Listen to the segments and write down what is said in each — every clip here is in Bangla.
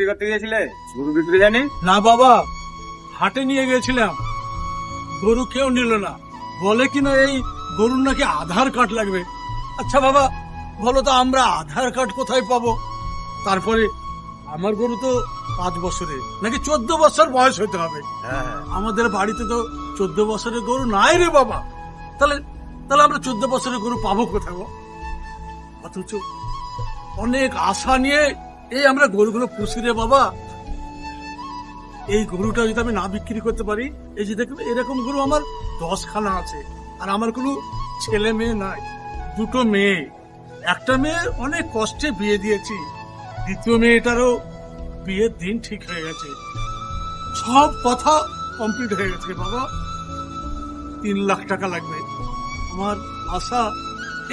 করতে গিয়েছিলে? গরু বিক্রি জানি না বাবা, হাটে নিয়ে গেছিলাম, গরু কেউ নিল না। বলে কিনা এই গরুর নাকি আধার কার্ড লাগবে। আচ্ছা বাবা বলো তো, আমরা আধার কার্ড কোথায় পাবো? তারপরে আমার গরু তো 5 বছরে নাকি 14 বছর বয়স হতে হবে। আমাদের বাড়িতে তো 14 বছরের গরু নাই রে বাবা। তাহলে তাহলে আমরা 14 বছরের গরু পাবো কোথায়? অথচ অনেক আশা নিয়ে এই আমরা গরুগুলো পুষি রে বাবা। এই গরুটা যদি আমি না বিক্রি করতে পারি, এই যে দেখুন এরকম গরু আমার 10খানা আছে। আর আমার কোনো ছেলে মেয়ে নাই, 2টো মেয়ে। একটা মেয়ে অনেক কষ্টে বিয়ে দিয়েছি, দ্বিতীয় মেয়েটারও বিয়ের দিন ঠিক হয়ে গেছে। সব কথা কমপ্লিট হয়ে গেছে বাবা। 3 লাখ টাকা লাগবে। আমার আশা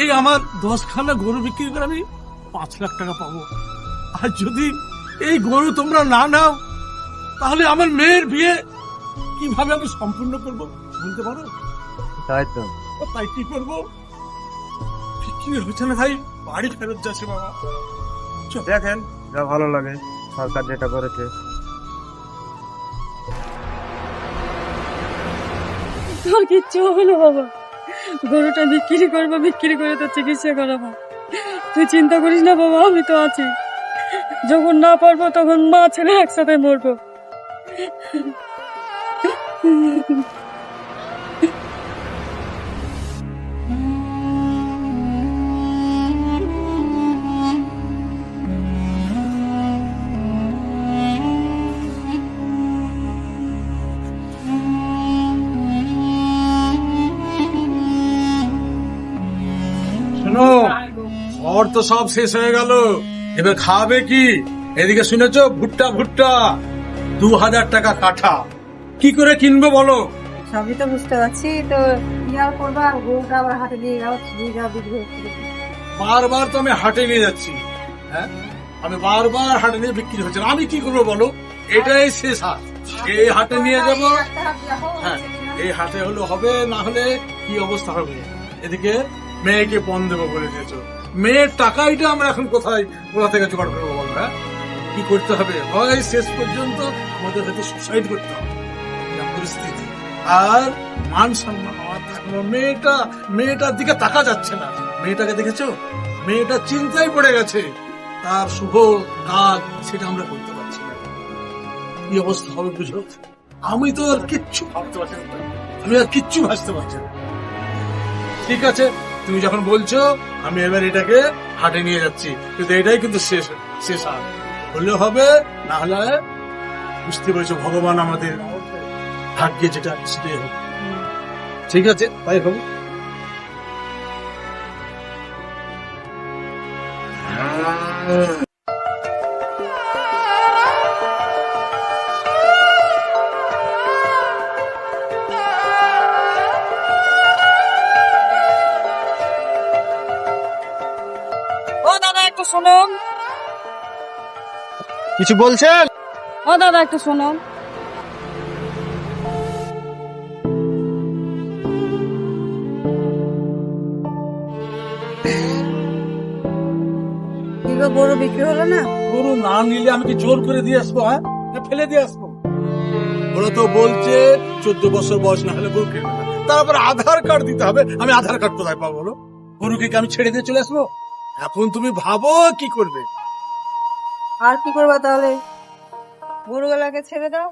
এই আমার 10খানা গরু বিক্রি করে আমি 5 লাখ টাকা পাবো। আর যদি এই গরু তোমরা না নাও, তাহলে আমার মেয়ের বিয়ে কিভাবে আমি সম্পূর্ণ করব বলতে পারো? তাই তো। তাই কি করবো? বিক্রি হচ্ছে না ভাই, বাড়ি ফেরত যাচ্ছে বাবা। দেখেন যা ভালো লাগে, সরকার যেটা করেছে। তোর কিচ্ছু হবে না বাবা, গরুটা বিক্রি করবো, বিক্রি করে তো চিকিৎসা করাবো। তুই চিন্তা করিস না বাবা, আমি তো আছি। যখন না পারবো তখন মা ছেলে একসাথে মরবো। শোনো, খড় তো সব শেষ হয়ে গেল, এবার খাবে কি? এদিকে শুনেছো, ভুট্টা ভুট্টা 2000 টাকা কাঠা। কি করে কিনবো বলো? সবই তো বুঝতে পারছি, তো কি আর করবা? গরুটা আবার হাতে দিয়ে যাও, বিক্রি হচ্ছে। বারবার তো আমি হাটে নিয়ে যাচ্ছি, হ্যাঁ আমি বারবার হাটে নিয়ে বিক্রি হচ্ছে না। আমি কি করবো বলো? এটাই শেষ হাট, এই হাটে নিয়ে যাবো। হ্যাঁ, এই হাটে হলো হবে, না হলে কি অবস্থা হবে? এদিকে মেয়েকে পণ দেবো বলে দিয়েছো, মেয়ের টাকাইটা আমরা এখন কোথা থেকে জোগাড় করবো বলো? হ্যাঁ, কি করতে হবে? হয় শেষ পর্যন্ত আমাদের হয়তো সুসাইড করতে হবে, যা পরিস্থিতি। আর মান সম্মান আমার থাকলো, মেয়েটার দিকে তাকা যাচ্ছে না। মেয়েটাকে দেখেছো? মেয়েটা চিন্তায় পড়ে গেছে, তার শুভ কাজ সেটা আমরা করতে পারছি না। কি অবস্থা হবে বুঝলো? আমি তো আর কিচ্ছু ভাবতে পারছি না, আমি আর কিচ্ছু ভাবতে পারছি না। ঠিক আছে, তুমি যখন বলছো, আমি এবার এটাকে হাটে নিয়ে যাচ্ছি, কিন্তু এটাই কিন্তু শেষ হাট। হলে হবে, না হলে বুঝতে পেরেছো, ভগবান আমাদের ভাগ্যে যেটা সেটাই হবে। ঠিক আছে, তাই হবে। ও দাদা একটু শুনুন। কিছু বলছেন? ও দাদা একটু শুনুন। গরু বিক্রি হলো না? গরু না নিলে আমি কি জোর করে দিয়ে আসবো? হ্যাঁ, না ফেলে দিয়ে আসবো? ওরা তো বলছে 14 বছর বয়স না হলে গরু কিনবে না। তারপর আধার কার্ড দিতে হবে। আমি আধার কার্ড কোথায় পাবো বলো? গরুকে কি আমি ছেড়ে দিয়ে চলে আসবো? এখন তুমি ভাবো কি করবে। আর কি করবা তাহলে? গরুগুলাকে ছেড়ে দাও,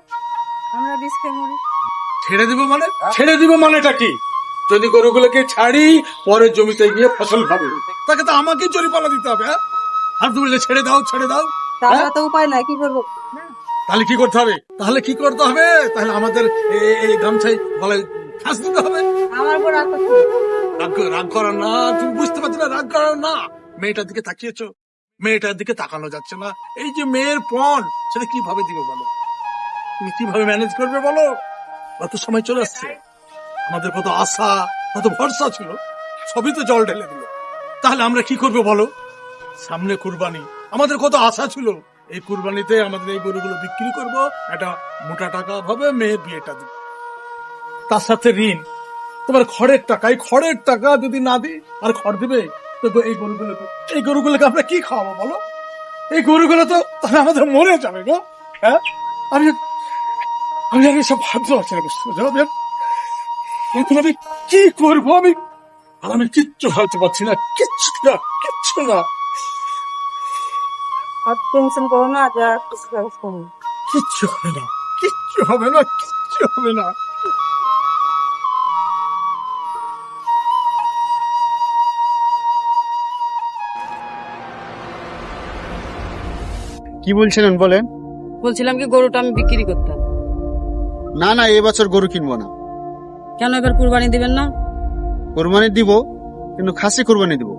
আমরা বিষ খেয়ে মরি। ছেড়ে দিব মানে? ছেড়ে দিব মানেটা কি? যদি গরুগুলোকে ছাড়ি, পরের জমিতে গিয়ে ফসল খাবে, তাকে তো আমাকে জরিমানা দিতে হবে। হ্যাঁ, আর তুমি বললে ছেড়ে দাও ছেড়ে দাও। তাছাড়া তো উপায় নাই, কি করবো? তাহলে কি করতে হবে? তাহলে আমাদের এই গামছাই গলায় ফাঁস দিতে হবে। আমার উপর রাগ করছো? রাগ করা না, তুমি বুঝতে পারছো না? রাগ করা না। মেয়েটার দিকে তাকিয়েছো, মেয়েটার দিকে তাকানো যাচ্ছে না। এই যে মেয়ের পণ, সেটা কিভাবে দিব বলো? তুমি কিভাবে ম্যানেজ করবে বলো? কত সময় চলে আসছে, আমাদের কত আশা কত ভরসা ছিল, সবই তো জল ঢেলে দিল। তাহলে আমরা কি করবো বলো? সামনে কুরবানি, আমাদের কত আশা ছিল, এই কুরবানিতে আমাদের এই গরুগুলো বিক্রি করব, একটা মোটা টাকা ভাবে মেয়ের বিয়েটা দিব। তার সাথে ঋণ, তোমার খড়ের টাকা যদি না দিই, আর খড় দিবে তো এই গরুগুলোকে আমরা কি খাওয়াবো বলো? এই গরুগুলো তো তাহলে আমাদের মরে যাবে গো। হ্যাঁ, আমি আমি আর এসব ভাবতে পারছি না, বুঝতে পারছো? এখন আমি কি করবো? আমি কিচ্ছু ভাবতে পারছি না, কিচ্ছু না। আর টেনশন করো না, যা কিছু ব্যবস্থা করো। কিচ্ছু হবে না, কিচ্ছু হবে না, কিচ্ছু হবে না। কি বলছিলেন বলেন? বলছিলাম কি গরুটা আমি বিক্রি করতাম। না না, এবছর গরু কিনবো না। কেন, এবার কুরবানি দিবেন না? কোরবানি দিব, কিন্তু খাসি কোরবানি দিব।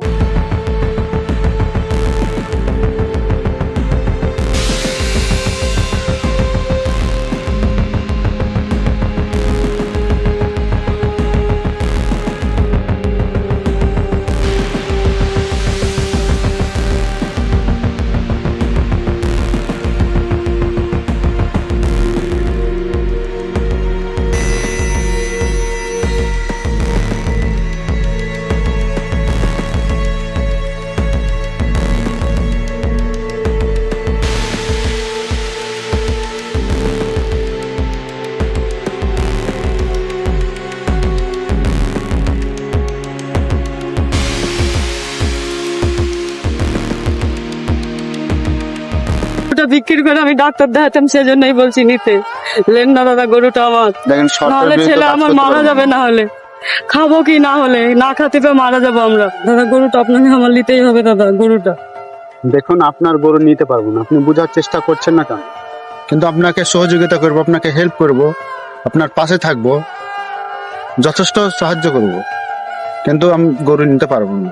গরুটা বিক্রি করে আমি ডাক্তার দেখাতাম, সেজন্যই বলছি নিতে। লেন না দাদা, গরুটা আমার। দেখেন, নাহলে ছেলে আমার মারা যাবে, না হলে খাবো কি, না হলে না খাতে পেয়ে মারা যাবো আমরা। দাদা গরুটা আপনাকে আমার নিতেই হবে দাদা, গরুটা। দেখুন, আপনার গরু নিতে পারবো না, আপনি বোঝার চেষ্টা করছেন না কেন? কিন্তু আপনাকে সহযোগিতা করব, আপনাকে হেল্প করব, আপনার পাশে থাকবো, যথেষ্ট সাহায্য করব, কিন্তু আমি গরু নিতে পারবো না।